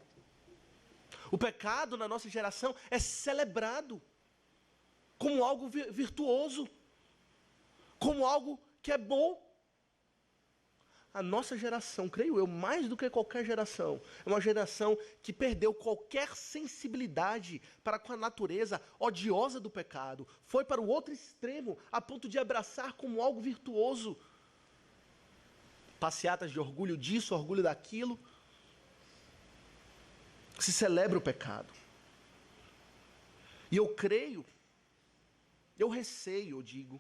O pecado na nossa geração é celebrado como algo virtuoso, como algo que é bom. A nossa geração, creio eu, mais do que qualquer geração, é uma geração que perdeu qualquer sensibilidade para com a natureza odiosa do pecado. Foi para o outro extremo, a ponto de abraçar como algo virtuoso. Passeatas de orgulho disso, orgulho daquilo. Se celebra o pecado. E eu creio, eu receio, eu digo,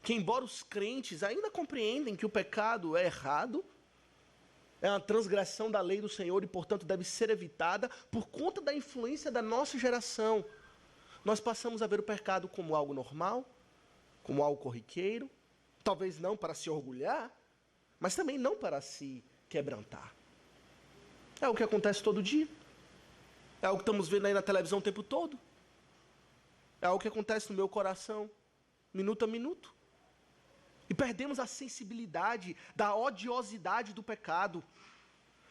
que embora os crentes ainda compreendem que o pecado é errado, é uma transgressão da lei do Senhor e, portanto, deve ser evitada, por conta da influência da nossa geração, nós passamos a ver o pecado como algo normal, como algo corriqueiro, talvez não para se orgulhar, mas também não para se quebrantar. É o que acontece todo dia, é o que estamos vendo aí na televisão o tempo todo, é o que acontece no meu coração, minuto a minuto. E perdemos a sensibilidade da odiosidade do pecado.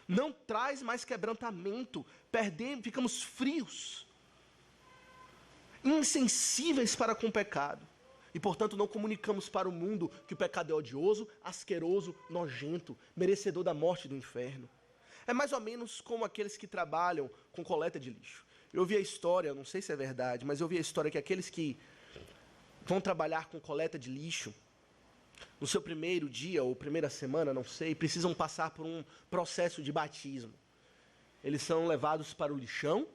Não traz mais quebrantamento. Ficamos frios, insensíveis para com o pecado. E, portanto, não comunicamos para o mundo que o pecado é odioso, asqueroso, nojento, merecedor da morte e do inferno. É mais ou menos como aqueles que trabalham com coleta de lixo. Eu ouvi a história, não sei se é verdade, mas eu ouvi a história que aqueles que vão trabalhar com coleta de lixo, no seu primeiro dia ou primeira semana, não sei, precisam passar por um processo de batismo. Eles são levados para o lixão,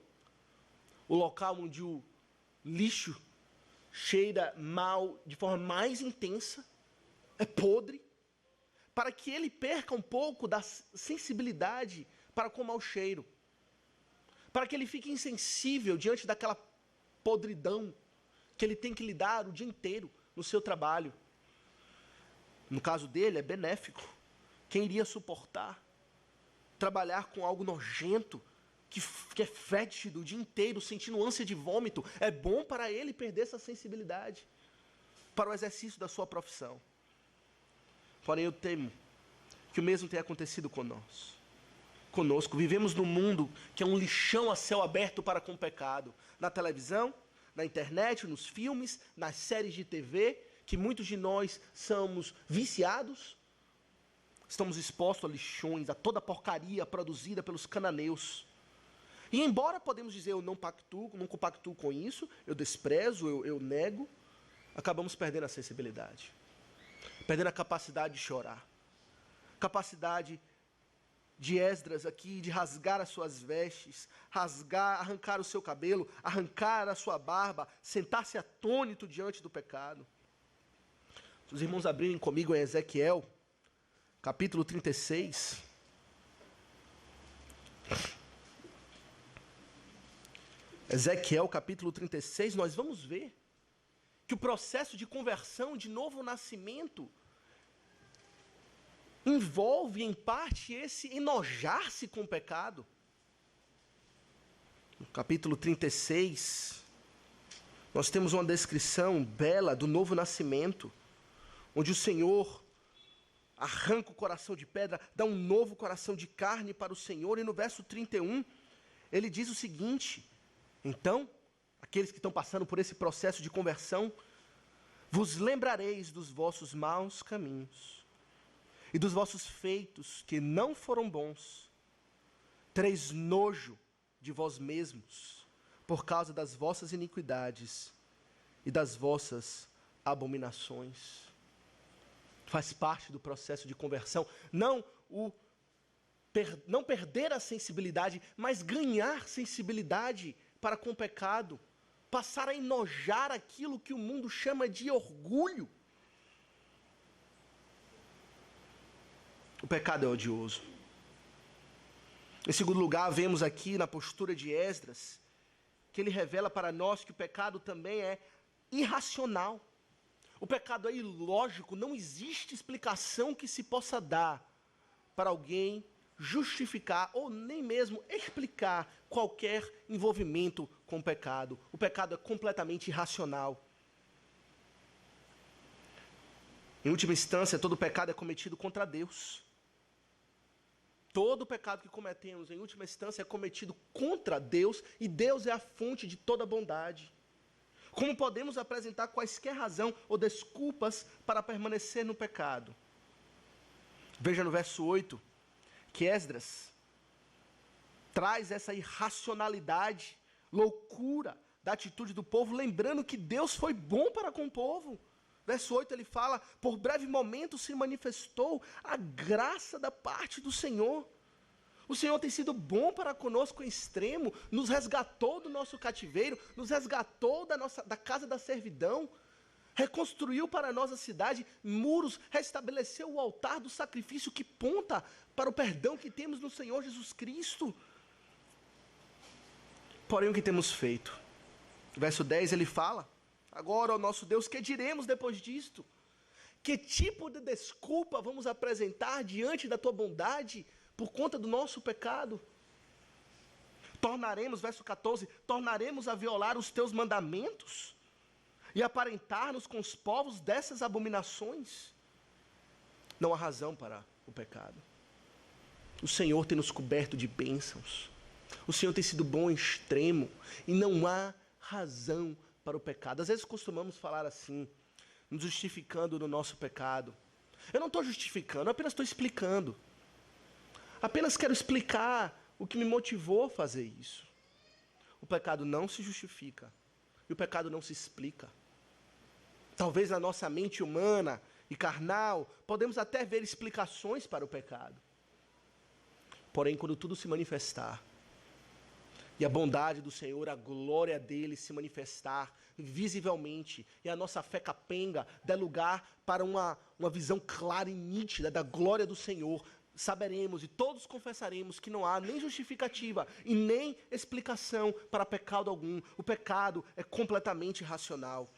o local onde o lixo cheira mal de forma mais intensa, é podre, para que ele perca um pouco da sensibilidade para com o mau cheiro, para que ele fique insensível diante daquela podridão que ele tem que lidar o dia inteiro no seu trabalho. No caso dele, é benéfico. Quem iria suportar trabalhar com algo nojento, que é fétido o dia inteiro, sentindo ânsia de vômito? É bom para ele perder essa sensibilidade para o exercício da sua profissão. Porém, eu temo que o mesmo tenha acontecido conosco. Vivemos num mundo que é um lixão a céu aberto para com o pecado. Na televisão, na internet, nos filmes, nas séries de TV, que muitos de nós somos viciados, estamos expostos a lixões, a toda a porcaria produzida pelos cananeus. E embora podemos dizer, eu não compactuo com isso, eu desprezo, eu nego, acabamos perdendo a sensibilidade, perdendo a capacidade de chorar, capacidade de Esdras aqui, de rasgar as suas vestes, arrancar o seu cabelo, arrancar a sua barba, sentar-se atônito diante do pecado. Se os irmãos abrirem comigo em Ezequiel, capítulo 36. Ezequiel, capítulo 36, nós vamos ver que o processo de conversão, de novo nascimento, envolve, em parte, esse enojar-se com o pecado. No capítulo 36, nós temos uma descrição bela do novo nascimento, onde o Senhor arranca o coração de pedra, dá um novo coração de carne para o Senhor. E no verso 31, ele diz o seguinte: então, aqueles que estão passando por esse processo de conversão, vos lembrareis dos vossos maus caminhos e dos vossos feitos que não foram bons. Tereis nojo de vós mesmos por causa das vossas iniquidades e das vossas abominações. Faz parte do processo de conversão, não perder a sensibilidade, mas ganhar sensibilidade para com o pecado, passar a enojar aquilo que o mundo chama de orgulho. O pecado é odioso. Em segundo lugar, vemos aqui na postura de Esdras, que ele revela para nós que o pecado também é irracional. O pecado é ilógico, não existe explicação que se possa dar para alguém justificar ou nem mesmo explicar qualquer envolvimento com o pecado. O pecado é completamente irracional. Em última instância, todo pecado é cometido contra Deus. Todo pecado que cometemos, em última instância, é cometido contra Deus, e Deus é a fonte de toda bondade. Como podemos apresentar quaisquer razão ou desculpas para permanecer no pecado? Veja no verso 8, que Esdras traz essa irracionalidade, loucura da atitude do povo, lembrando que Deus foi bom para com o povo. Verso 8 ele fala, por breve momento se manifestou a graça da parte do Senhor. O Senhor tem sido bom para conosco em extremo, nos resgatou do nosso cativeiro, nos resgatou da casa da servidão, reconstruiu para nós a cidade, muros, restabeleceu o altar do sacrifício que ponta para o perdão que temos no Senhor Jesus Cristo. Porém, o que temos feito? Verso 10 ele fala, agora, ó nosso Deus, que diremos depois disto? Que tipo de desculpa vamos apresentar diante da tua bondade por conta do nosso pecado? Tornaremos, verso 14, tornaremos a violar os teus mandamentos e aparentar-nos com os povos dessas abominações? Não há razão para o pecado. O Senhor tem nos coberto de bênçãos. O Senhor tem sido bom em extremo e não há razão para o pecado. Às vezes costumamos falar assim, nos justificando no nosso pecado. Eu não estou justificando, eu apenas estou explicando. Apenas quero explicar o que me motivou a fazer isso. O pecado não se justifica e o pecado não se explica. Talvez na nossa mente humana e carnal, podemos até ver explicações para o pecado. Porém, quando tudo se manifestar, e a bondade do Senhor, a glória dele se manifestar visivelmente, e a nossa fé capenga der lugar para uma visão clara e nítida da glória do Senhor, saberemos e todos confessaremos que não há nem justificativa e nem explicação para pecado algum. O pecado é completamente irracional.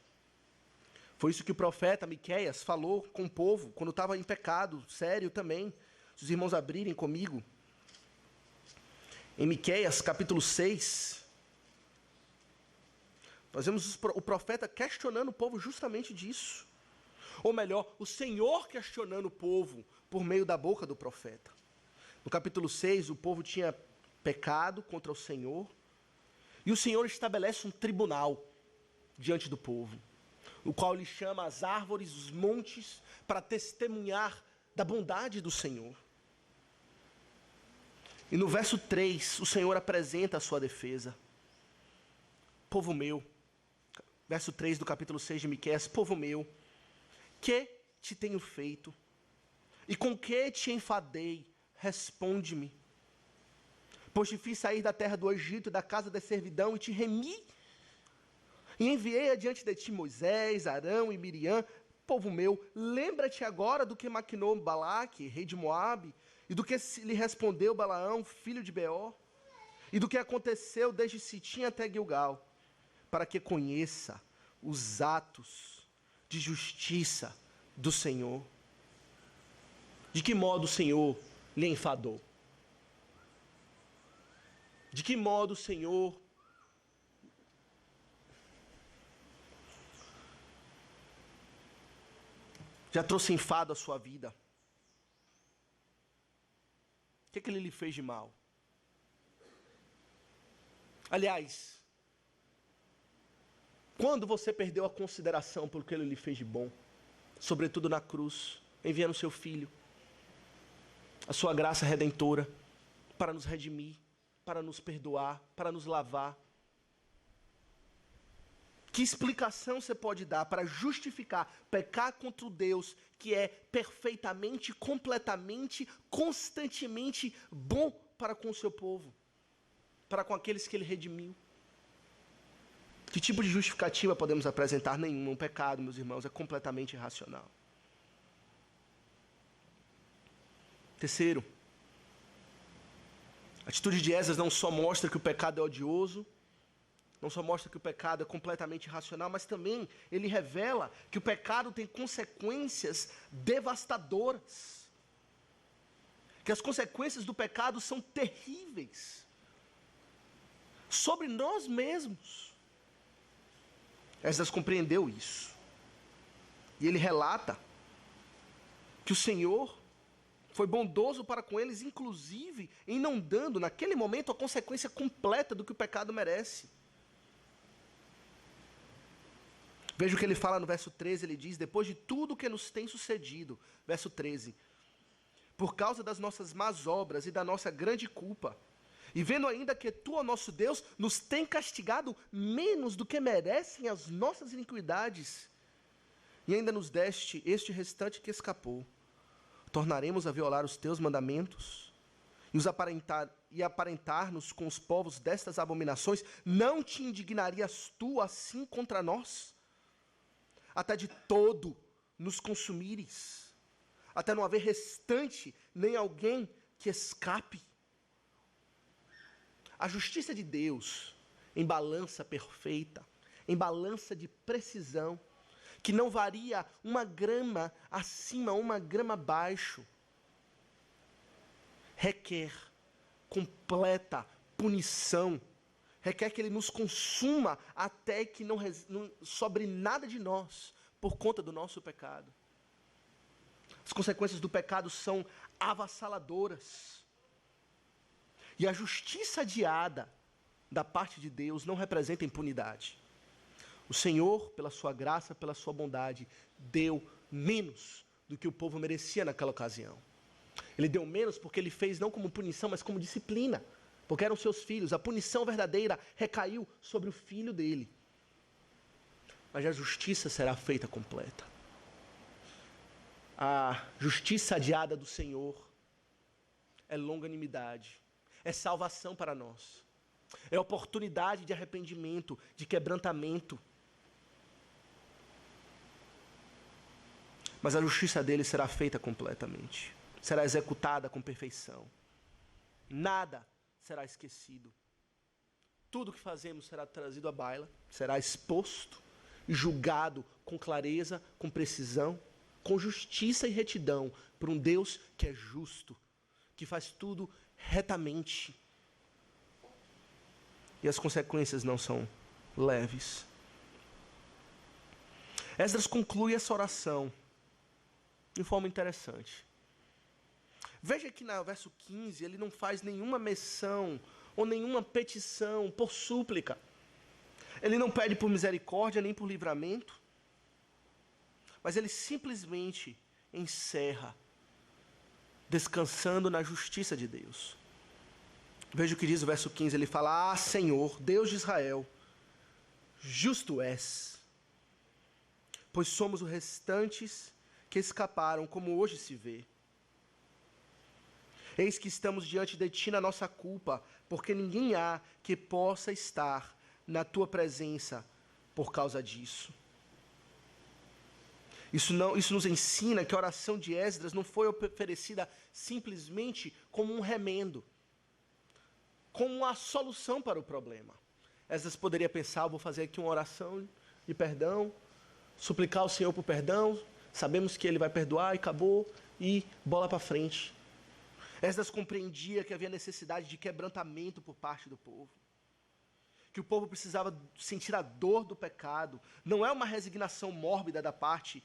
Foi isso que o profeta Miqueias falou com o povo, quando estava em pecado, sério também. Se os irmãos abrirem comigo, em Miqueias, capítulo 6, nós vemos o profeta questionando o povo justamente disso. Ou melhor, o Senhor questionando o povo por meio da boca do profeta. No capítulo 6, o povo tinha pecado contra o Senhor, e o Senhor estabelece um tribunal diante do povo, o qual lhe chama as árvores, os montes, para testemunhar da bondade do Senhor. E no verso 3, o Senhor apresenta a sua defesa. Povo meu, verso 3 do capítulo 6 de Miqueias, povo meu, que te tenho feito? E com que te enfadei? Responde-me. Pois te fiz sair da terra do Egito, da casa da servidão, e te remi. E enviei adiante de ti Moisés, Arão e Miriam. Povo meu, lembra-te agora do que maquinou Balaque, rei de Moabe, e do que lhe respondeu Balaão, filho de Beor, e do que aconteceu desde Sitim até Gilgal, para que conheça os atos de justiça do Senhor. De que modo o Senhor lhe enfadou? De que modo o Senhor já trouxe enfado à sua vida? O que ele lhe fez de mal? Aliás, quando você perdeu a consideração pelo que ele lhe fez de bom, sobretudo na cruz, enviando seu filho, a sua graça redentora, para nos redimir, para nos perdoar, para nos lavar. Que explicação você pode dar para justificar pecar contra o Deus que é perfeitamente, completamente, constantemente bom para com o seu povo, para com aqueles que ele redimiu? Que tipo de justificativa podemos apresentar? Nenhuma. Um pecado, meus irmãos, é completamente irracional. Terceiro, a atitude de Esdras não só mostra que o pecado é odioso, não só mostra que o pecado é completamente irracional, mas também ele revela que o pecado tem consequências devastadoras. que as consequências do pecado são terríveis sobre nós mesmos. Esdras compreendeu isso. E ele relata que o Senhor foi bondoso para com eles, inclusive em não dando, naquele momento, a consequência completa do que o pecado merece. Veja o que ele fala no verso 13, ele diz: depois de tudo que nos tem sucedido, verso 13, por causa das nossas más obras e da nossa grande culpa, e vendo ainda que tu, ó nosso Deus, nos tem castigado menos do que merecem as nossas iniquidades, e ainda nos deste este restante que escapou, tornaremos a violar os teus mandamentos e aparentar-nos com os povos destas abominações? Não te indignarias tu assim contra nós, até de todo nos consumires, até não haver restante nem alguém que escape? A justiça de Deus, em balança perfeita, em balança de precisão, que não varia uma grama acima, uma grama abaixo, requer completa punição, requer que Ele nos consuma até que não sobre nada de nós, por conta do nosso pecado. As consequências do pecado são avassaladoras. E a justiça adiada da parte de Deus não representa impunidade. O Senhor, pela sua graça, pela sua bondade, deu menos do que o povo merecia naquela ocasião. Ele deu menos porque Ele fez não como punição, mas como disciplina, porque eram seus filhos. A punição verdadeira recaiu sobre o filho dele. Mas a justiça será feita completa. A justiça adiada do Senhor é longanimidade, é salvação para nós, é oportunidade de arrependimento, de quebrantamento. Mas a justiça dele será feita completamente, será executada com perfeição. Nada será esquecido. Tudo que fazemos será trazido à baila, será exposto e julgado com clareza, com precisão, com justiça e retidão, por um Deus que é justo, que faz tudo retamente. E as consequências não são leves. Esdras conclui essa oração de forma interessante. Veja que no verso 15, ele não faz nenhuma menção ou nenhuma petição por súplica. Ele não pede por misericórdia nem por livramento, mas ele simplesmente encerra, descansando na justiça de Deus. Veja o que diz o verso 15, ele fala: ah, Senhor, Deus de Israel, justo és, pois somos os restantes que escaparam, como hoje se vê. Eis que estamos diante de ti na nossa culpa, porque ninguém há que possa estar na tua presença por causa disso. Isso nos ensina que a oração de Esdras não foi oferecida simplesmente como um remendo, como uma solução para o problema. Esdras poderia pensar: vou fazer aqui uma oração de perdão, suplicar ao Senhor por perdão, sabemos que Ele vai perdoar e acabou, e bola para frente. Esdras compreendia que havia necessidade de quebrantamento por parte do povo, que o povo precisava sentir a dor do pecado. Não é uma resignação mórbida da parte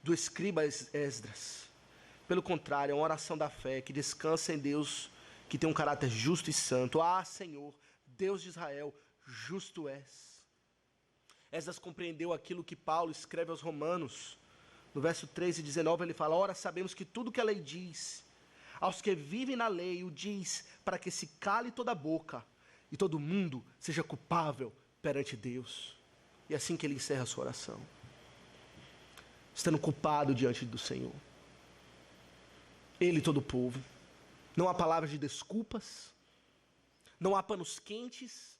do escriba Esdras. Pelo contrário, é uma oração da fé que descansa em Deus, que tem um caráter justo e santo. Ah, Senhor, Deus de Israel, justo és. Esdras compreendeu aquilo que Paulo escreve aos Romanos. No verso 13 e 19 ele fala: ora, sabemos que tudo que a lei diz, aos que vivem na lei, o diz para que se cale toda a boca e todo mundo seja culpável perante Deus. E é assim que ele encerra a sua oração, estando culpado diante do Senhor. Ele e todo o povo. Não há palavras de desculpas, não há panos quentes,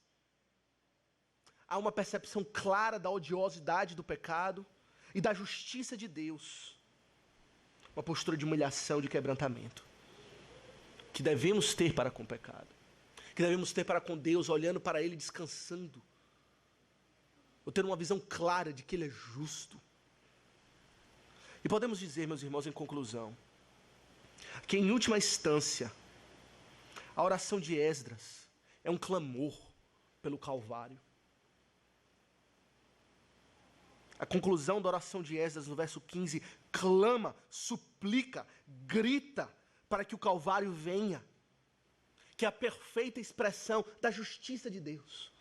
há uma percepção clara da odiosidade do pecado e da justiça de Deus. Uma postura de humilhação, de quebrantamento, que devemos ter para com o pecado, que devemos ter para com Deus, olhando para Ele, descansando, ou ter uma visão clara de que Ele é justo. E podemos dizer, meus irmãos, em conclusão, Que em última instância, a oração de Esdras é um clamor pelo Calvário. A conclusão da oração de Esdras no verso 15, clama, suplica, grita para que o Calvário venha, que é a perfeita expressão da justiça de Deus.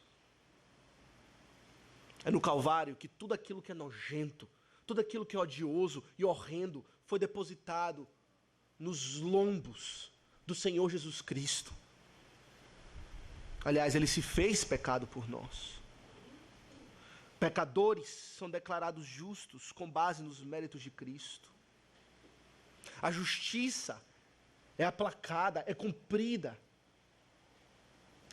É no Calvário que tudo aquilo que é nojento, tudo aquilo que é odioso e horrendo foi depositado nos lombos do Senhor Jesus Cristo. Aliás, ele se fez pecado por nós. Pecadores são declarados justos com base nos méritos de Cristo. A justiça é aplacada, é cumprida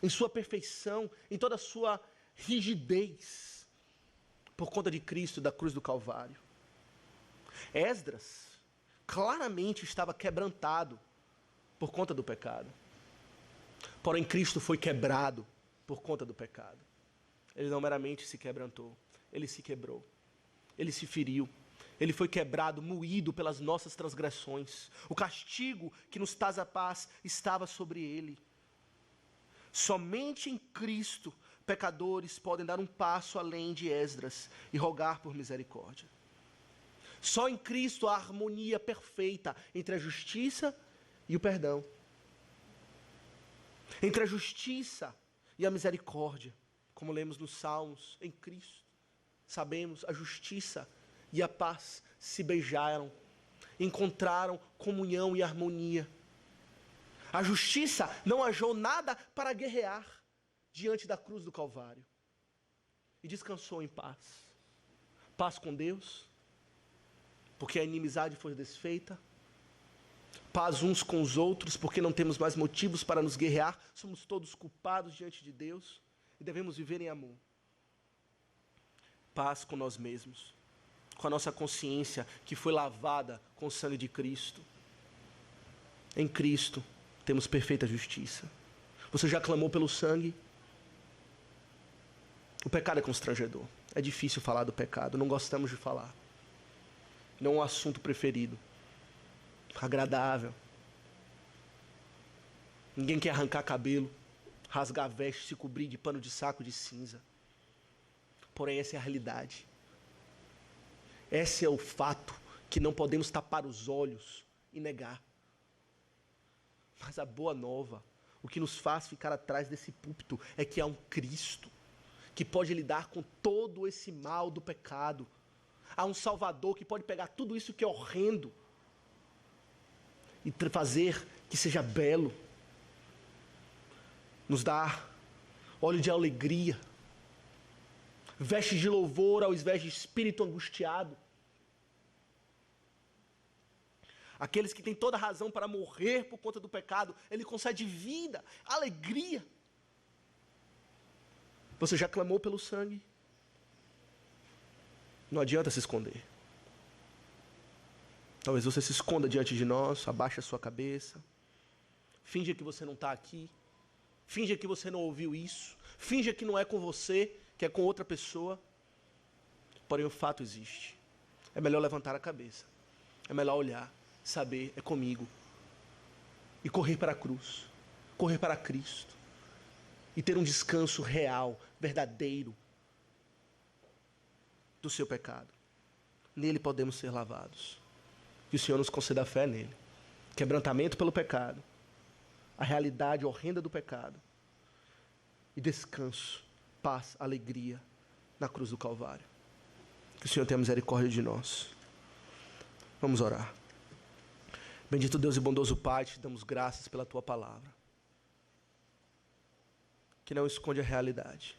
em sua perfeição, em toda a sua rigidez, por conta de Cristo, da cruz do Calvário. Esdras claramente estava quebrantado por conta do pecado. Porém, Cristo foi quebrado por conta do pecado. Ele não meramente se quebrantou, ele se quebrou, ele se feriu, ele foi quebrado, moído pelas nossas transgressões. O castigo que nos traz a paz estava sobre ele. Somente em Cristo, pecadores podem dar um passo além de Esdras e rogar por misericórdia. Só em Cristo há harmonia perfeita entre a justiça e o perdão, entre a justiça e a misericórdia. Como lemos nos Salmos, em Cristo, sabemos, a justiça e a paz se beijaram, encontraram comunhão e harmonia. A justiça não achou nada para guerrear diante da cruz do Calvário e descansou em paz. Paz com Deus, porque a inimizade foi desfeita. Paz uns com os outros, porque não temos mais motivos para nos guerrear. Somos todos culpados diante de Deus e devemos viver em amor. Paz com nós mesmos, com a nossa consciência que foi lavada com o sangue de Cristo. Em Cristo temos perfeita justiça. Você já clamou pelo sangue? O pecado é constrangedor. É difícil falar do pecado, não gostamos de falar. Não é um assunto preferido, agradável. Ninguém quer arrancar cabelo, rasgar veste, se cobrir de pano de saco de cinza. Porém, essa é a realidade. Esse é o fato que não podemos tapar os olhos e negar. Mas a boa nova, o que nos faz ficar atrás desse púlpito, é que há um Cristo que pode lidar com todo esse mal do pecado. Há um Salvador que pode pegar tudo isso que é horrendo e fazer que seja belo. Nos dar óleo de alegria, vestes de louvor ao invés de espírito angustiado. Aqueles que têm toda a razão para morrer por conta do pecado, Ele concede vida, alegria. Você já clamou pelo sangue? Não adianta se esconder. Talvez você se esconda diante de nós, abaixe a sua cabeça, finja que você não está aqui, finja que você não ouviu isso, finja que não é com você, que é com outra pessoa. Porém, o fato existe. É melhor levantar a cabeça, é melhor olhar, saber, é comigo, e correr para a cruz, correr para Cristo, e ter um descanso real, verdadeiro, do seu pecado. Nele podemos ser lavados. Que o Senhor nos conceda fé nele. Quebrantamento pelo pecado, a realidade horrenda do pecado, e descanso, paz, alegria na cruz do Calvário. Que o Senhor tenha misericórdia de nós. Vamos orar. Bendito Deus e bondoso Pai, te damos graças pela Tua palavra, que não esconde a realidade,